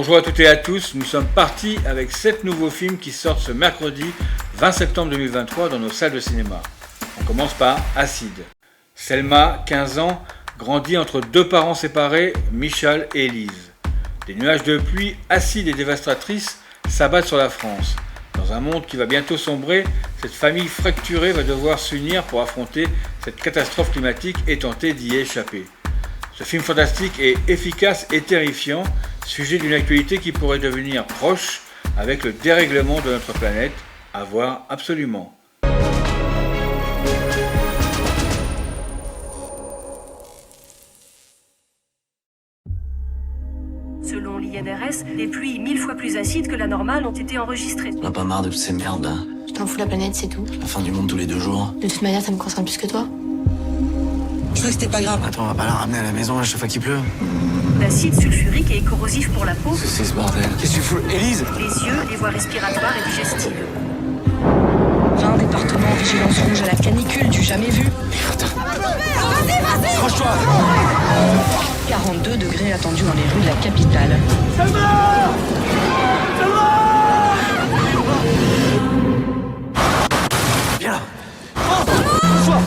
Bonjour à toutes et à tous, nous sommes partis avec 7 nouveaux films qui sortent ce mercredi 20 septembre 2023 dans nos salles de cinéma. On commence par Acide. Selma, 15 ans, grandit entre deux parents séparés, Michal et Élise. Des nuages de pluie acides et dévastatrices s'abattent sur la France. Dans un monde qui va bientôt sombrer, cette famille fracturée va devoir s'unir pour affronter cette catastrophe climatique et tenter d'y échapper. Ce film fantastique est efficace et terrifiant, sujet d'une actualité qui pourrait devenir proche avec le dérèglement de notre planète, à voir absolument. Selon l'INRS, des pluies 1000 fois plus acides que la normale ont été enregistrées. On a pas marre de toutes ces merdes là. Je t'en fous la planète, c'est tout. La fin du monde tous les 2 jours. De toute manière, ça me concerne plus que toi. Je crois que c'était pas grave. Attends, on va pas la ramener à la maison à chaque fois qu'il pleut. L'acide sulfurique est corrosif pour la peau, C'est ce bordel. Qu'est-ce que tu fous, Élise? les yeux, les voies respiratoires et digestives. 20 départements en vigilance rouge à la canicule du jamais vu. Accroche-toi! 42 degrés attendus dans les rues de la capitale. Viens là! Sois!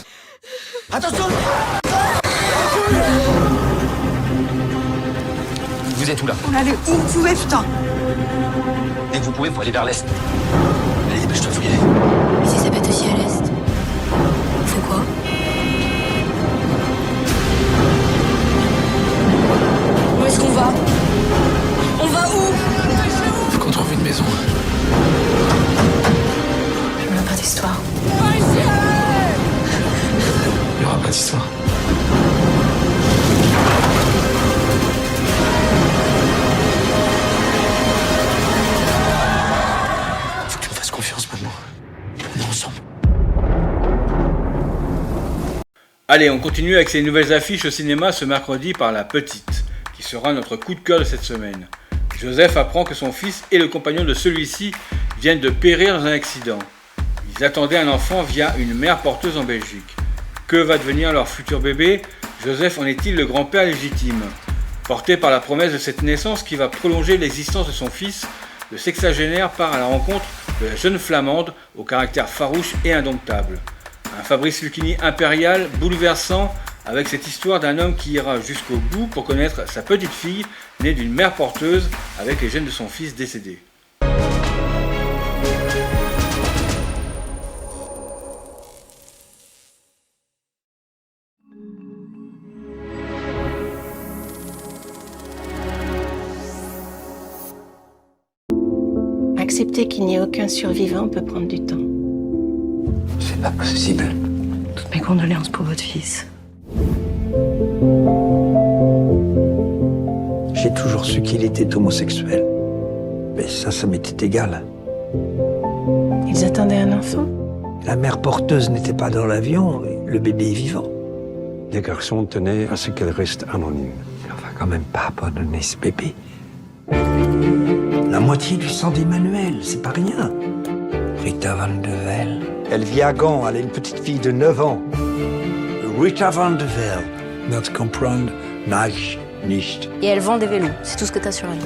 Attention! Vous êtes où là? On allait où vous pouvez, putain. Dès que vous pouvez, faut aller vers l'est. Allez, dépêche-toi, faut y aller. Mais si ça pète aussi à l'est, on fait quoi? Où est-ce qu'on va? On va où? Faut qu'on trouve une maison. Je veux pas d'histoire. Il y aura pas d'histoire. Faut que tu me fasses confiance maintenant. On est ensemble. Allez, on continue avec ces nouvelles affiches au cinéma ce mercredi par La Petite, qui sera notre coup de cœur de cette semaine. Joseph apprend que son fils et le compagnon de celui-ci viennent de périr dans un accident. Ils attendaient un enfant via une mère porteuse en Belgique. Que va devenir leur futur bébé? Joseph en est-il le grand-père légitime? Porté par la promesse de cette naissance qui va prolonger l'existence de son fils, le sexagénaire part à la rencontre de la jeune flamande au caractère farouche et indomptable. Un Fabrice Lucchini impérial, bouleversant, avec cette histoire d'un homme qui ira jusqu'au bout pour connaître sa petite fille, née d'une mère porteuse, avec les gènes de son fils décédé. Accepter qu'il n'y ait aucun survivant peut prendre du temps. C'est pas possible. Toutes mes condoléances pour votre fils. J'ai toujours su qu'il était homosexuel. Mais ça m'était égal. Ils attendaient un enfant. La mère porteuse n'était pas dans l'avion, et le bébé est vivant. Les garçons tenaient à ce qu'elle reste anonyme. On va quand même pas abandonner ce bébé. La moitié du sang d'Emmanuel, c'est pas rien. Rita Van de Vel. Elle vit à Gand, elle a une petite fille de 9 ans. Rita Van de Vel. Not comprendre, nage, nicht. Et elle vend des vélos, c'est tout ce que t'as sur elle.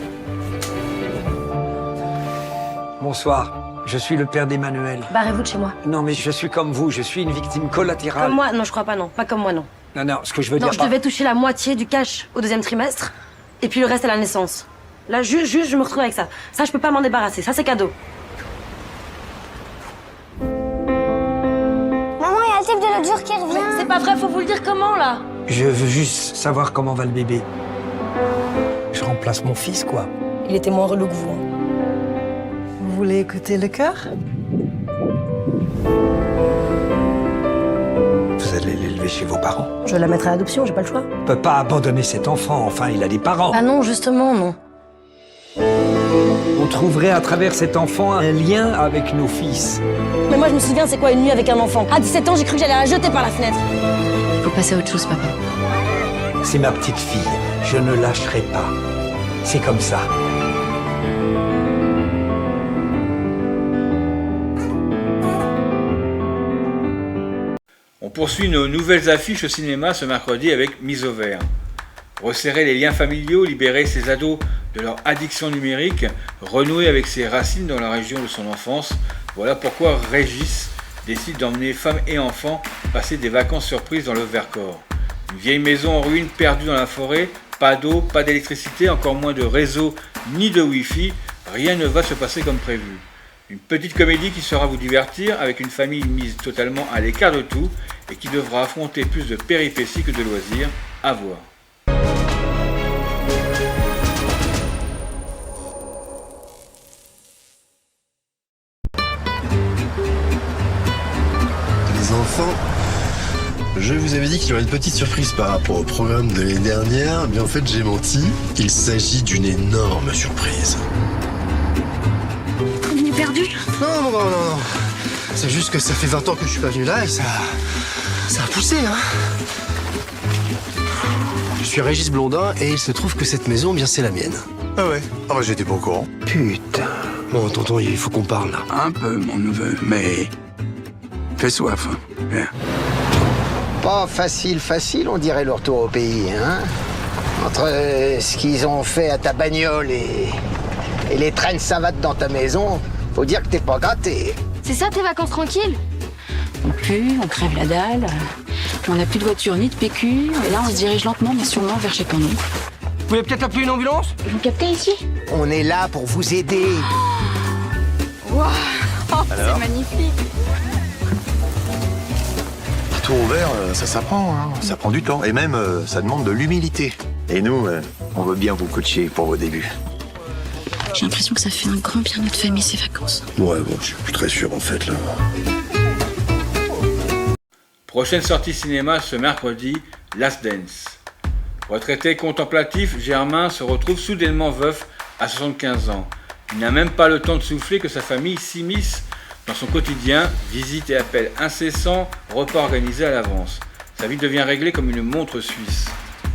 Bonsoir, je suis le père d'Emmanuel. Barrez-vous de chez moi. Non, mais je suis comme vous, je suis une victime collatérale. Comme moi? Non, je crois pas, non. Pas comme moi, non. Non, ce que je veux Non, dire... je devais toucher la moitié du cash au 2e trimestre, et puis le reste à la naissance. Là, juste, je me retrouve avec ça. Ça, je peux pas m'en débarrasser. Ça, c'est cadeau. Maman, il y a le type de l'autre jour qui revient. C'est pas vrai, faut vous le dire comment, là? Je veux juste savoir comment va le bébé. Je remplace mon fils, quoi. Il était moins relou que vous. Vous voulez écouter le cœur? Vous allez l'élever chez vos parents. Je la mettrai à l'adoption, j'ai pas le choix. On peut pas abandonner cet enfant, enfin, il a des parents. Ah non, justement, non. On trouverait à travers cet enfant un lien avec nos fils. Mais moi, je me souviens, c'est quoi une nuit avec un enfant? À 17 ans, j'ai cru que j'allais la jeter par la fenêtre. Faut passer à autre chose, papa. C'est ma petite fille, je ne lâcherai pas. C'est comme ça. On poursuit nos nouvelles affiches au cinéma ce mercredi avec Mise au vert. Resserrer les liens familiaux, libérer ces ados de leur addiction numérique, renouer avec ses racines dans la région de son enfance. Voilà pourquoi Régis décide d'emmener femmes et enfants passer des vacances surprises dans le Vercors. Une vieille maison en ruine perdue dans la forêt, pas d'eau, pas d'électricité, encore moins de réseau ni de Wi-Fi, rien ne va se passer comme prévu. Une petite comédie qui saura vous divertir avec une famille mise totalement à l'écart de tout et qui devra affronter plus de péripéties que de loisirs. À voir. Les enfants, je vous avais dit qu'il y aurait une petite surprise par rapport au programme de l'année dernière, mais en fait j'ai menti. Il s'agit d'une énorme surprise. On est perdu? Non. C'est juste que ça fait 20 ans que je suis pas venu là et ça a poussé, hein. Je suis Régis Blondin et il se trouve que cette maison, bien c'est la mienne. Ah ouais? Ah bah j'étais pas au courant. Putain. Bon, tonton, il faut qu'on parle là. Un peu, mon neveu, mais... Fais soif, hein. Viens. Pas facile, on dirait le retour au pays, hein. Entre ce qu'ils ont fait à ta bagnole et les traînes savates dans ta maison, faut dire que t'es pas gâté. C'est ça tes vacances tranquilles? Non plus, on crève la dalle. On n'a plus de voiture ni de PQ. Et là, on se dirige lentement mais sûrement vers chez Canon. Vous voulez peut-être appeler une ambulance? Vous captez ici? On est là pour vous aider. Waouh, c'est magnifique. Tout ouvert, ça s'apprend, hein. Ça prend du temps. Et même, ça demande de l'humilité. Et nous, on veut bien vous coacher pour vos débuts. J'ai l'impression que ça fait un grand bien à notre famille ces vacances. Ouais, bon, je suis plus très sûr en fait là. Prochaine sortie cinéma ce mercredi, Last Dance. Retraité contemplatif, Germain se retrouve soudainement veuf à 75 ans. Il n'a même pas le temps de souffler que sa famille s'immisce dans son quotidien, visites et appels incessants, repas organisés à l'avance. Sa vie devient réglée comme une montre suisse.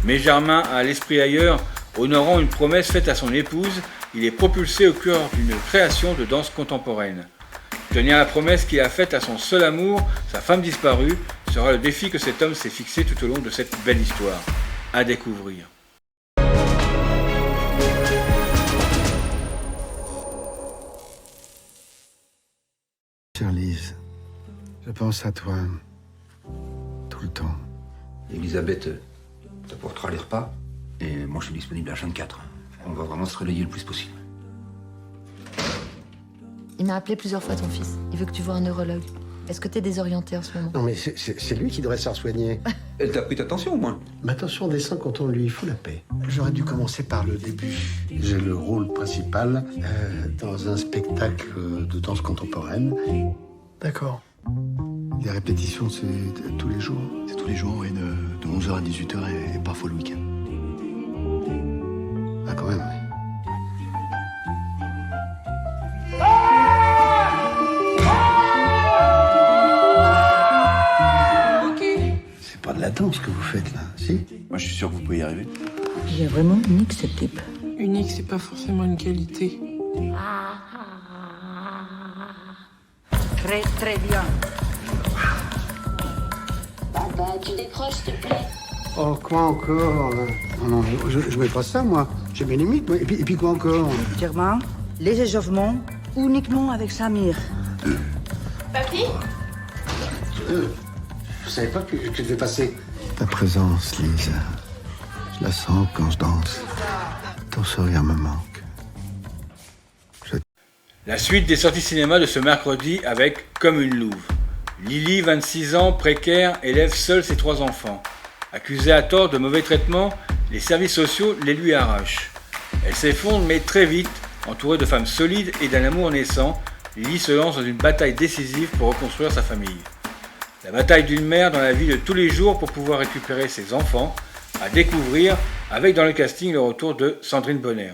Mais Germain a l'esprit ailleurs, honorant une promesse faite à son épouse, il est propulsé au cœur d'une création de danse contemporaine. Tenir la promesse qu'il a faite à son seul amour, sa femme disparue, sera le défi que cet homme s'est fixé tout au long de cette belle histoire. À découvrir. Chère Lise, je pense à toi tout le temps. Elisabeth t'apportera les repas et moi je suis disponible à 24. On va vraiment se relayer le plus possible. Il m'a appelé plusieurs fois ton fils. Il veut que tu vois un neurologue. Est-ce que t'es désorienté en ce moment? Non mais c'est lui qui devrait se faire soigner. Elle t'a pris ta tension au moins? Ma tension descend quand on lui fout la paix. J'aurais dû commencer par le début. J'ai le rôle principal dans un spectacle de danse contemporaine. D'accord. Les répétitions, c'est tous les jours? C'est tous les jours, et de 11h à 18h et parfois le week-end. Ah quand même, C'est pas de la danse que vous faites là, si? Moi je suis sûr que vous pouvez y arriver. Il est vraiment unique ce type. Unique, c'est pas forcément une qualité. Très très bien. Papa, tu décroches, s'il te plaît. Oh, quoi encore? Non, je mets pas ça, moi. J'ai mes limites, moi. Et puis quoi encore? Germain, les échauffements, uniquement avec Samir. Papy? Je savais pas que je devais passer. Ta présence, Lise. Je la sens quand je danse. Ton sourire me manque. La suite des sorties cinéma de ce mercredi avec Comme une louve. Lily, 26 ans, précaire, élève seule ses 3 enfants. Accusée à tort de mauvais traitements, les services sociaux les lui arrachent. Elle s'effondre mais très vite, entourée de femmes solides et d'un amour naissant, Lily se lance dans une bataille décisive pour reconstruire sa famille. La bataille d'une mère dans la vie de tous les jours pour pouvoir récupérer ses enfants, à découvrir avec dans le casting le retour de Sandrine Bonner.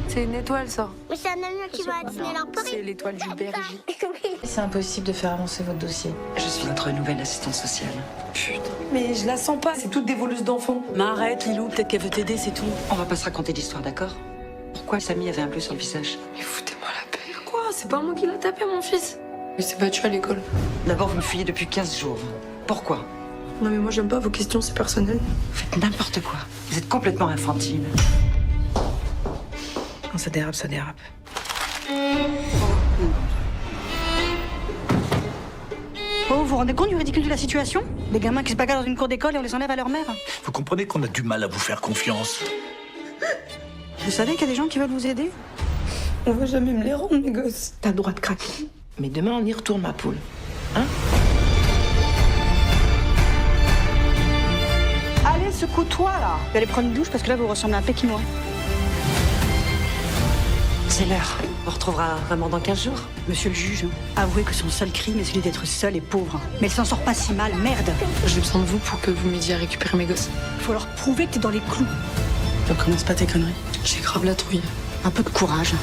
C'est une étoile, ça. Mais c'est un avion qui va à Disneyland Paris. C'est l'étoile du berger. C'est impossible de faire avancer votre dossier. Je suis notre nouvelle assistante sociale. Putain. Mais je la sens pas, c'est toute des voleuses d'enfants. Mais arrête, Lilou, peut-être qu'elle veut t'aider, c'est tout. On va pas se raconter d'histoire, d'accord? Pourquoi Samy avait un bleu sur le visage? Mais foutez-moi la paix. Quoi? C'est pas moi qui l'a tapé, mon fils. Il s'est battu à l'école. D'abord, vous me fuyez depuis 15 jours. Pourquoi? Non mais moi j'aime pas vos questions, c'est personnel. Vous faites n'importe quoi. Vous êtes complètement infantile. Quand ça dérape, ça dérape. Oh, vous vous rendez compte du ridicule de la situation? Des gamins qui se bagarrent dans une cour d'école et on les enlève à leur mère. Vous comprenez qu'on a du mal à vous faire confiance. Vous savez qu'il y a des gens qui veulent vous aider? On va jamais me les rendre, mes gosses. T'as le droit de craquer. Mais demain, on y retourne, ma poule. Hein? Allez, secoue-toi, là. Je vais aller prendre une douche parce que là, vous ressemblez à un pékinois. C'est l'heure. On retrouvera vraiment dans 15 jours. Monsieur le juge, avouez que son seul crime est celui d'être seule et pauvre. Mais elle s'en sort pas si mal, merde. J'ai besoin de vous pour que vous m'aidiez à récupérer mes gosses. Faut leur prouver que t'es dans les clous. Recommence pas tes conneries. J'ai grave la trouille. Un peu de courage.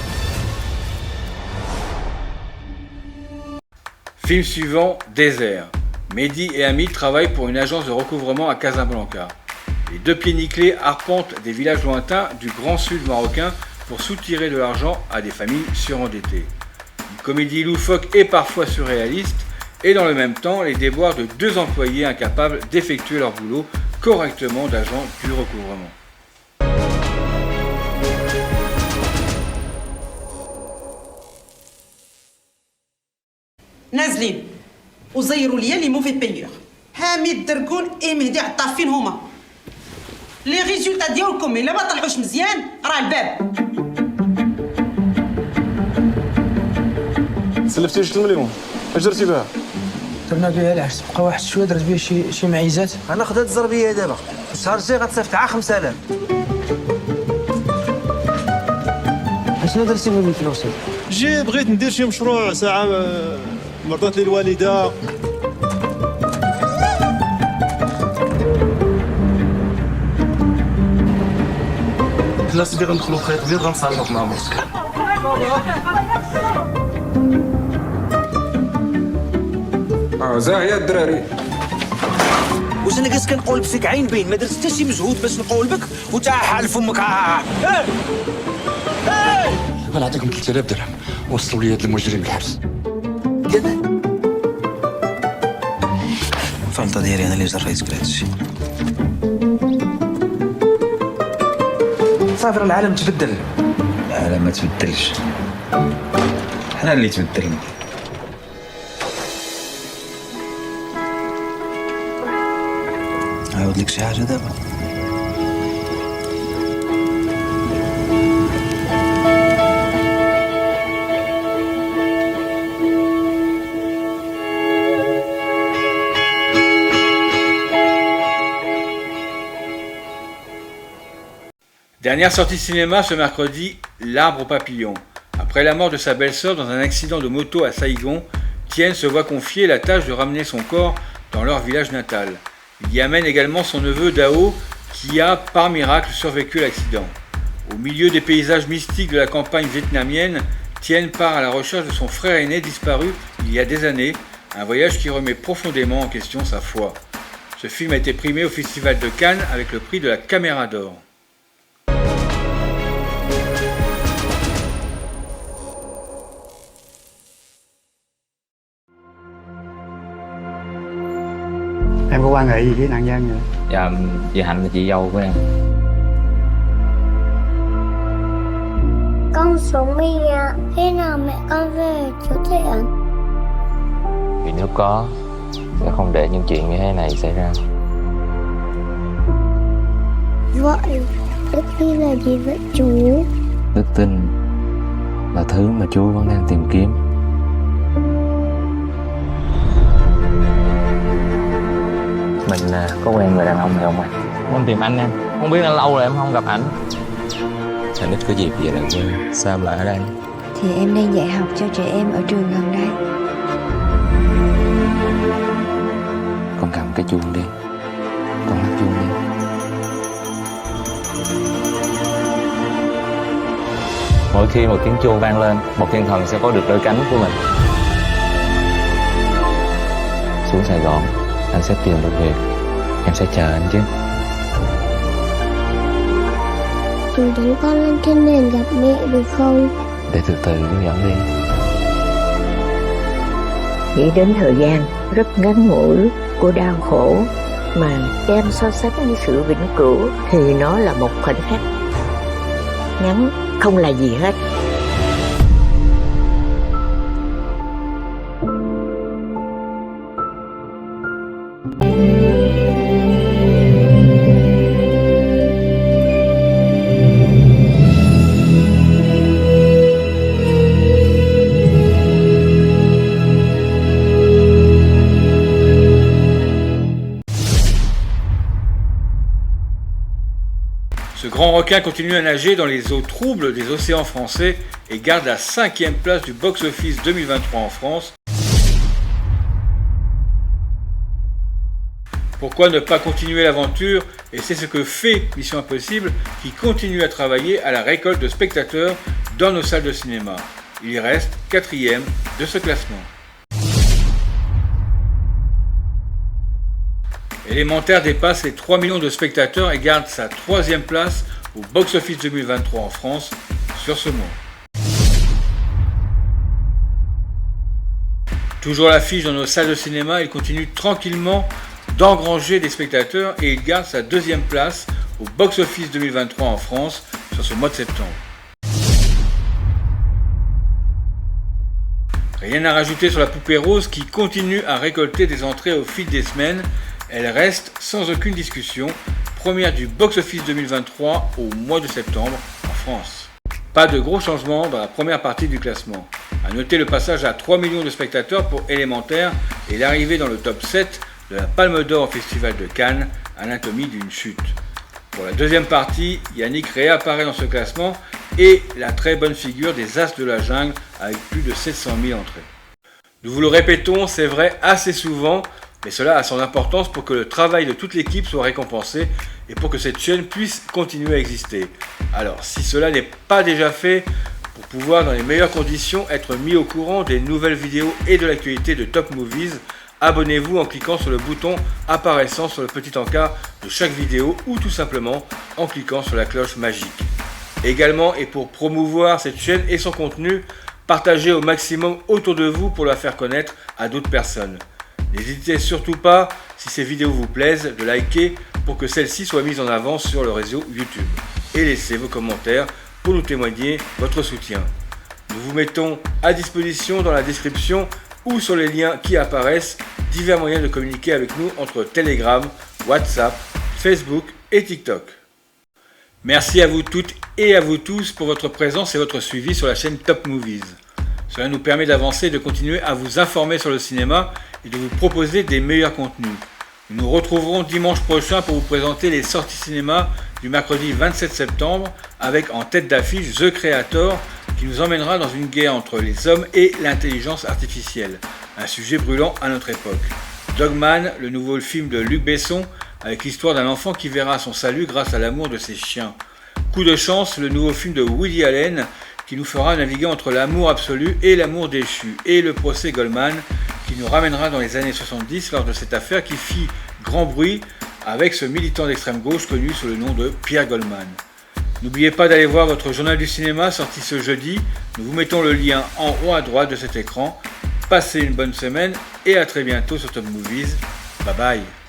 Film suivant, Désert. Mehdi et Hamid travaillent pour une agence de recouvrement à Casablanca. Les deux pieds nickelés arpentent des villages lointains du grand sud marocain pour soutirer de l'argent à des familles surendettées. Une comédie loufoque et parfois surréaliste, et dans le même temps les déboires de deux employés incapables d'effectuer leur boulot correctement d'agents du recouvrement. نازلين وزيروا لي لي موفي بايور حميد دركون اي مهدي عطافين هما لي ريزولتا ديالكم الا ما طلعوش مزيان راه الباب سلفتي 6 مليون اش درتي بها؟ درنا بها العرس بقى واحد شويه درت بها شي معيزات. غناخذ هاد الزربيه دابا شهرتي غتصيفط عا 5000. اشنو درتي بالفلوس؟ بغيت ندير شي مشروع ساعه مرضات لي الوالده. لا سيدي غندخلو خيط بيض غنصالحوك مع مرتك. زاهيه الدراري. واش انا جالس كنقول فيك عين بين ما درت حتى شي مجهود باش نقول بك وتا حال فمك. غنعطيكم 3000 درهم وصلوا لي هاد المجرم الحبس. الفلطه ديالي انا اللي جريت كل هادشي. صافي راه العالم تبدل. العالم ما تبدلش، حنا اللي تبدلنا. عاود لك شي حاجه دابا. Dernière sortie cinéma ce mercredi, L'Arbre aux papillons. Après la mort de sa belle-sœur dans un accident de moto à Saïgon, Tien se voit confier la tâche de ramener son corps dans leur village natal. Il y amène également son neveu Dao qui a, par miracle, survécu à l'accident. Au milieu des paysages mystiques de la campagne vietnamienne, Tien part à la recherche de son frère aîné disparu il y a des années, un voyage qui remet profondément en question sa foi. Ce film a été primé au Festival de Cannes avec le prix de la Caméra d'Or. Em có quan hệ gì với nạn nhân vậy? Dạ, chị Hạnh là chị dâu của em. Con xuống đi ạ. Khi nào mẹ con về chú Thiện? Vì nếu có, sẽ không để những chuyện như thế này xảy ra. Vậy, đức tin là gì vậy chú? Đức tin là thứ mà chú vẫn đang tìm kiếm. Mình có quen người đàn ông này không ạ? Em tìm anh em, không biết đã lâu rồi em không gặp ảnh. Anh ít có dịp về lại quê, sao em lại ở đây? Thì em đang dạy học cho trẻ em ở trường gần đây. Con cầm cái chuông đi, con hát chuông đi. Mỗi khi một tiếng chuông vang lên, một thiên thần sẽ có được đôi cánh của mình. Xuống Sài Gòn, anh sẽ tìm được việc. Em sẽ chờ anh chứ. Chú dẫn con lên trên nền gặp mẹ được không? Để từ từ hướng dẫn đi. nghĩ đến thời gian rất ngắn ngủi của đau khổ mà đem so sánh với sự vĩnh cửu thì nó là một khoảnh khắc ngắn không là gì hết. Ce grand requin continue à nager dans les eaux troubles des océans français et garde la 5e place du box-office 2023 en France. Pourquoi ne pas continuer l'aventure? Et c'est ce que fait Mission Impossible, qui continue à travailler à la récolte de spectateurs dans nos salles de cinéma. Il y reste 4e de ce classement. Élémentaire dépasse les 3 millions de spectateurs et garde sa 3e place au box-office 2023 en France sur ce mois. Toujours à l'affiche dans nos salles de cinéma, il continue tranquillement d'engranger des spectateurs et il garde sa 2e place au box-office 2023 en France sur ce mois de septembre. Rien à rajouter sur la poupée rose qui continue à récolter des entrées au fil des semaines. Elle reste sans aucune discussion, première du box-office 2023 au mois de septembre en France. Pas de gros changements dans la première partie du classement. A noter le passage à 3 millions de spectateurs pour Élémentaire et l'arrivée dans le top 7 de la Palme d'Or au Festival de Cannes, Anatomie d'une chute. Pour la deuxième partie, Yannick réapparaît dans ce classement et la très bonne figure des As de la Jungle avec plus de 700 000 entrées. Nous vous le répétons, c'est vrai assez souvent, mais cela a son importance pour que le travail de toute l'équipe soit récompensé et pour que cette chaîne puisse continuer à exister. Alors, si cela n'est pas déjà fait, pour pouvoir dans les meilleures conditions être mis au courant des nouvelles vidéos et de l'actualité de Top Movies, abonnez-vous en cliquant sur le bouton apparaissant sur le petit encart de chaque vidéo ou tout simplement en cliquant sur la cloche magique. Également, et pour promouvoir cette chaîne et son contenu, partagez au maximum autour de vous pour la faire connaître à d'autres personnes. N'hésitez surtout pas, si ces vidéos vous plaisent, de liker pour que celles-ci soient mises en avant sur le réseau YouTube. Et laissez vos commentaires pour nous témoigner votre soutien. Nous vous mettons à disposition dans la description ou sur les liens qui apparaissent divers moyens de communiquer avec nous entre Telegram, WhatsApp, Facebook et TikTok. Merci à vous toutes et à vous tous pour votre présence et votre suivi sur la chaîne Top Movies. Cela nous permet d'avancer et de continuer à vous informer sur le cinéma et de vous proposer des meilleurs contenus. Nous nous retrouverons dimanche prochain pour vous présenter les sorties cinéma du mercredi 27 septembre avec en tête d'affiche The Creator qui nous emmènera dans une guerre entre les hommes et l'intelligence artificielle, un sujet brûlant à notre époque. Dogman, le nouveau film de Luc Besson avec l'histoire d'un enfant qui verra son salut grâce à l'amour de ses chiens. Coup de chance, le nouveau film de Woody Allen qui nous fera naviguer entre l'amour absolu et l'amour déchu, et le procès Goldman qui nous ramènera dans les années 70 lors de cette affaire qui fit grand bruit avec ce militant d'extrême gauche connu sous le nom de Pierre Goldman. N'oubliez pas d'aller voir votre journal du cinéma sorti ce jeudi, nous vous mettons le lien en haut à droite de cet écran. Passez une bonne semaine et à très bientôt sur Top Movies. Bye bye.